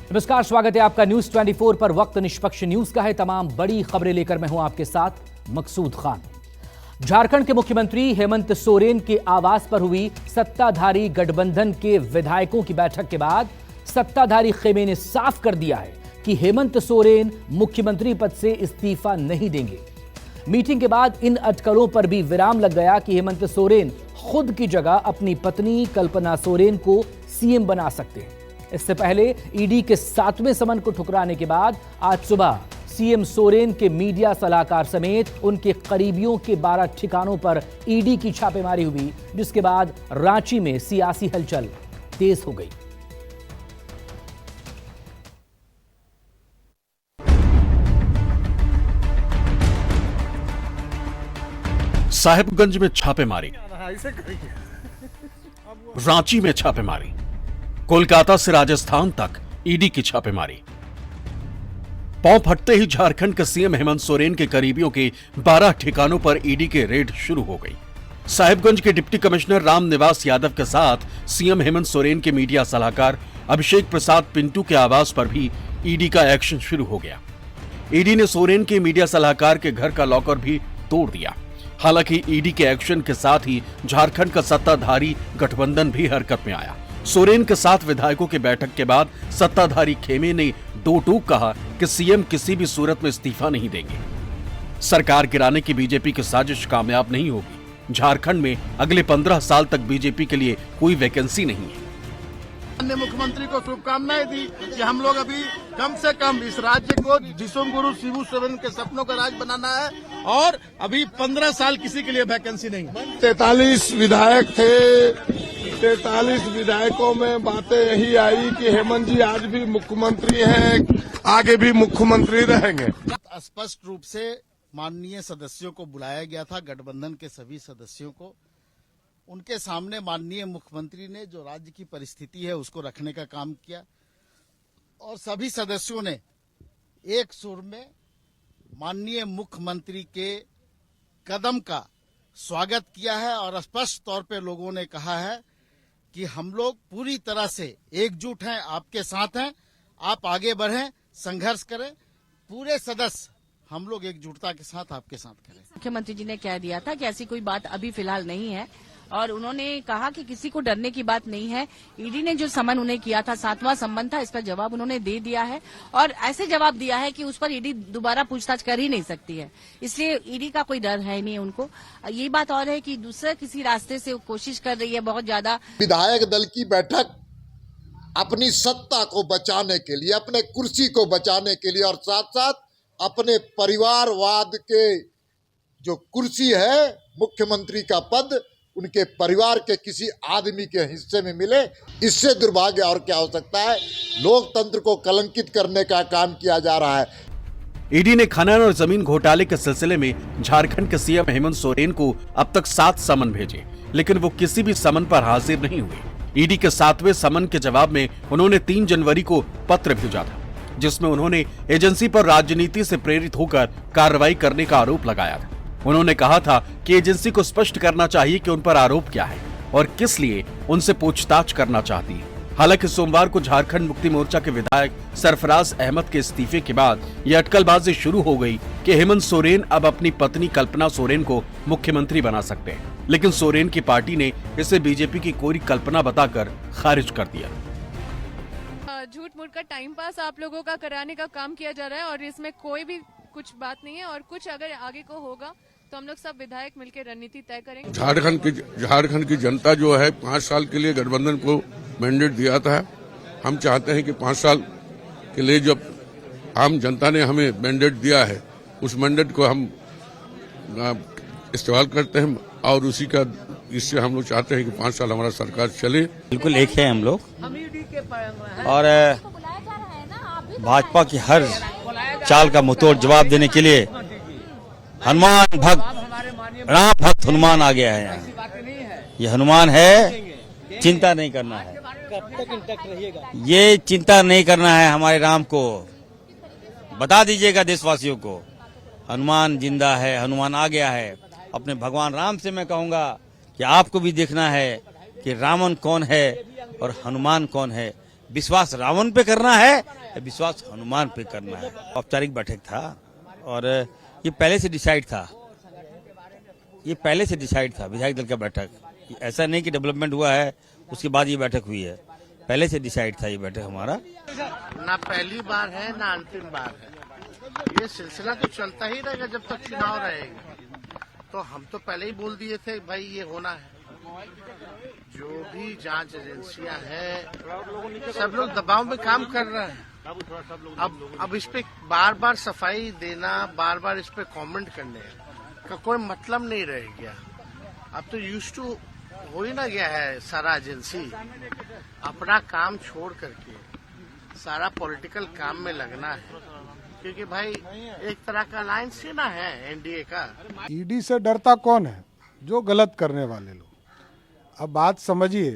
नमस्कार, स्वागत है आपका न्यूज 24 पर। वक्त निष्पक्ष न्यूज का है। तमाम बड़ी खबरें लेकर मैं हूं आपके साथ मकसूद खान। झारखंड के मुख्यमंत्री हेमंत सोरेन के आवास पर हुई सत्ताधारी गठबंधन के विधायकों की बैठक के बाद सत्ताधारी खेमे ने साफ कर दिया है कि हेमंत सोरेन मुख्यमंत्री पद से इस्तीफा नहीं देंगे। मीटिंग के बाद इन अटकलों पर भी विराम लग गया कि हेमंत सोरेन खुद की जगह अपनी पत्नी कल्पना सोरेन को सीएम बना सकते हैं। इससे पहले ईडी के 7वें समन को ठुकराने के बाद आज सुबह सीएम सोरेन के मीडिया सलाहकार समेत उनके करीबियों के 12 ठिकानों पर ईडी की छापेमारी हुई, जिसके बाद रांची में सियासी हलचल तेज हो गई। साहिबगंज में छापेमारी, रांची में छापेमारी, कोलकाता से राजस्थान तक ईडी की छापेमारी। पांव फटते ही झारखंड के सीएम हेमंत सोरेन के करीबियों के 12 ठिकानों पर ईडी के रेड शुरू हो गई। साहिबगंज के डिप्टी कमिश्नर राम निवास यादव के साथ सीएम हेमंत सोरेन के मीडिया सलाहकार अभिषेक प्रसाद पिंटू के आवास पर भी ईडी का एक्शन शुरू हो गया। ईडी ने सोरेन के मीडिया सलाहकार के घर का लॉकर भी तोड़ दिया। हालांकि ईडी के एक्शन के साथ ही झारखंड का सत्ताधारी गठबंधन भी हरकत में आया। सोरेन के साथ विधायकों की बैठक के बाद सत्ताधारी खेमे ने दो टूक कहा कि सीएम किसी भी सूरत में इस्तीफा नहीं देंगे। सरकार गिराने की बीजेपी की साजिश कामयाब नहीं होगी। झारखंड में अगले 15 साल तक बीजेपी के लिए कोई वैकेंसी नहीं है। ने मुख्यमंत्री को शुभकामनाएं दी कि हम लोग अभी कम से कम इस राज्य को जिसम गुरु शिबू सोरेन के सपनों का राज बनाना है और अभी 15 साल किसी के लिए वैकेंसी नहीं। 43 विधायक थे, 43 विधायकों में बातें यही आई कि हेमंत जी आज भी मुख्यमंत्री हैं, आगे भी मुख्यमंत्री रहेंगे। स्पष्ट रूप से माननीय सदस्यों को बुलाया गया था, गठबंधन के सभी सदस्यों को। उनके सामने माननीय मुख्यमंत्री ने जो राज्य की परिस्थिति है उसको रखने का काम किया और सभी सदस्यों ने एक सुर में माननीय मुख्यमंत्री के कदम का स्वागत किया है और स्पष्ट तौर पे लोगों ने कहा है कि हम लोग पूरी तरह से एकजुट हैं, आपके साथ हैं, आप आगे बढ़ें, संघर्ष करें। पूरे सदस्य हम लोग एकजुटता के साथ आपके साथ करें। मुख्यमंत्री जी ने कह दिया था कि ऐसी कोई बात अभी फिलहाल नहीं है और उन्होंने कहा कि किसी को डरने की बात नहीं है। ईडी ने जो समन उन्हें किया था, 7वां समन था, इसका जवाब उन्होंने दे दिया है और ऐसे जवाब दिया है कि उस पर ईडी दोबारा पूछताछ कर ही नहीं सकती है। इसलिए ईडी का कोई डर है नहीं उनको। यही बात और है कि दूसरे किसी रास्ते से कोशिश कर रही है बहुत ज्यादा। विधायक दल की बैठक अपनी सत्ता को बचाने के लिए, अपने कुर्सी को बचाने के लिए और साथ साथ अपने परिवारवाद के जो कुर्सी है, मुख्यमंत्री का पद उनके परिवार के किसी आदमी के हिस्से में मिले, इससे दुर्भाग्य और क्या हो सकता है। लोकतंत्र को कलंकित करने का काम किया जा रहा है। ईडी ने खनन और जमीन घोटाले के सिलसिले में झारखंड के सीएम हेमंत सोरेन को अब तक 7 समन भेजे, लेकिन वो किसी भी समन पर हाजिर नहीं हुए। ईडी के 7वें समन के जवाब में उन्होंने 3 जनवरी को पत्र भेजा था, जिसमें उन्होंने एजेंसी पर राजनीति से प्रेरित होकर कार्रवाई करने का आरोप लगाया था। उन्होंने कहा था कि एजेंसी को स्पष्ट करना चाहिए कि उन पर आरोप क्या है और किस लिए उनसे पूछताछ करना चाहती है। हालांकि सोमवार को झारखंड मुक्ति मोर्चा के विधायक सरफराज अहमद के इस्तीफे के बाद यह अटकलबाजी शुरू हो गई कि हेमंत सोरेन अब अपनी पत्नी कल्पना सोरेन को मुख्यमंत्री बना सकते हैं, लेकिन सोरेन की पार्टी ने इसे बीजेपी की कोरी कल्पना बताकर खारिज कर दिया। झूठ मूठ का टाइम पास आप लोगों का कराने का काम किया जा रहा है और इसमें कोई भी कुछ बात नहीं है और कुछ अगर आगे को होगा तो हम लोग सब विधायक मिलकर रणनीति तय करेंगे। झारखंड की जनता जो है 5 साल के लिए गठबंधन को मैंडेट दिया था। हम चाहते हैं कि 5 साल के लिए जब आम जनता ने हमें मैंडेट दिया है, उस मैंडेट को हम इस्तेमाल करते हैं और उसी का इससे हम लोग चाहते हैं कि 5 साल हमारा सरकार चले। बिल्कुल एक है हम लोग और भाजपा की हर चाल का मुंहतोड़ जवाब देने के लिए हनुमान भक्त, राम भक्त हनुमान आ गया है यहाँ। ये हनुमान है, चिंता नहीं करना है। ये चिंता नहीं करना है हमारे राम को। बता दीजिएगा देशवासियों को, हनुमान जिंदा है, हनुमान आ गया है। अपने भगवान राम से मैं कहूँगा कि आपको भी देखना है कि रावण कौन है और हनुमान कौन है। विश्वास रावण पे करना है या विश्वास हनुमान पे करना है। औपचारिक बैठक था और ये पहले से डिसाइड था, विधायक दल का बैठक। ऐसा नहीं कि डेवलपमेंट हुआ है उसके बाद ये बैठक हुई है, पहले से डिसाइड था ये बैठक हमारा। ना पहली बार है ना अंतिम बार है, ये सिलसिला तो चलता ही रहेगा जब तक चुनाव रहेगा। तो हम तो पहले ही बोल दिए थे भाई ये होना है। जो भी जांच एजेंसियां हैं सब लोग दबाव में काम कर रहे हैं। अब इस पे बार बार सफाई देना, बार बार इस पे कमेंट करने का कोई मतलब नहीं रह गया। अब तो यूज्ड टू हो ही ना गया है सारा एजेंसी अपना काम छोड़ करके सारा पॉलिटिकल काम में लगना है, क्योंकि भाई एक तरह का अलायंस ही ना है एनडीए का। ईडी से डरता कौन है? जो गलत करने वाले लोग। अब बात समझिए,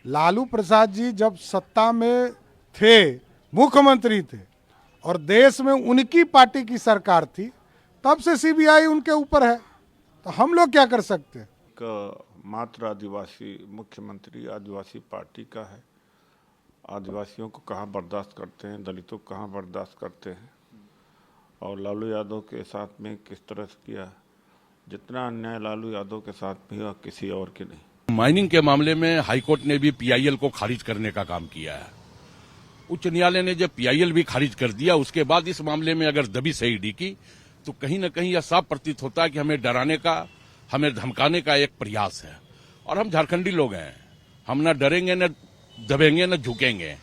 लालू प्रसाद जी जब सत्ता में थे, मुख्यमंत्री थे और देश में उनकी पार्टी की सरकार थी, तब से सीबीआई उनके ऊपर है, तो हम लोग क्या कर सकते हैं? मात्र आदिवासी मुख्यमंत्री आदिवासी पार्टी का है। आदिवासियों को कहाँ बर्दाश्त करते हैं, दलितों को कहाँ बर्दाश्त करते हैं, और लालू यादव के साथ में किस तरह से किया। जितना अन्याय लालू यादव के साथ में हुआ किसी और के नहीं। माइनिंग के मामले में हाईकोर्ट ने भी पीआईएल को खारिज करने का काम किया है। उच्च न्यायालय ने जब पीआईएल भी खारिज कर दिया, उसके बाद इस मामले में अगर दबिश है ईडी की, तो कहीं न कहीं यह साफ प्रतीत होता है कि हमें डराने का, हमें धमकाने का एक प्रयास है। और हम झारखंडी लोग हैं, हम न डरेंगे, न दबेंगे, न झुकेंगे,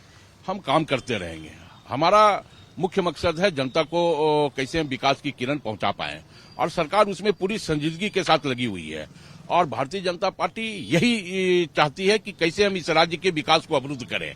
हम काम करते रहेंगे। हमारा मुख्य मकसद है जनता को कैसे हम विकास की किरण पहुंचा पाएं, और सरकार उसमें पूरी संजीदगी के साथ लगी हुई है। और भारतीय जनता पार्टी यही चाहती है कि कैसे हम इस राज्य के विकास को अवरुद्ध करें।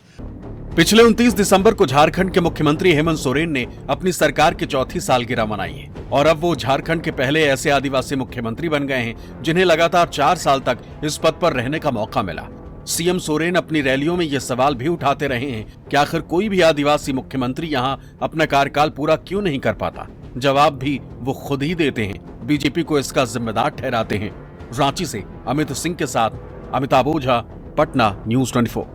पिछले 29 दिसंबर को झारखंड के मुख्यमंत्री हेमंत सोरेन ने अपनी सरकार की चौथी सालगिरह मनाई है, और अब वो झारखंड के पहले ऐसे आदिवासी मुख्यमंत्री बन गए हैं जिन्हें लगातार 4 साल तक इस पद पर रहने का मौका मिला। सीएम सोरेन अपनी रैलियों में ये सवाल भी उठाते रहे हैं कि आखिर कोई भी आदिवासी मुख्यमंत्री यहाँ अपना कार्यकाल पूरा क्यों नहीं कर पाता। जवाब भी वो खुद ही देते हैं, बीजेपी को इसका जिम्मेदार ठहराते हैं। रांची से अमित सिंह के साथ अमिताभ ओझा, पटना, न्यूज़ 24।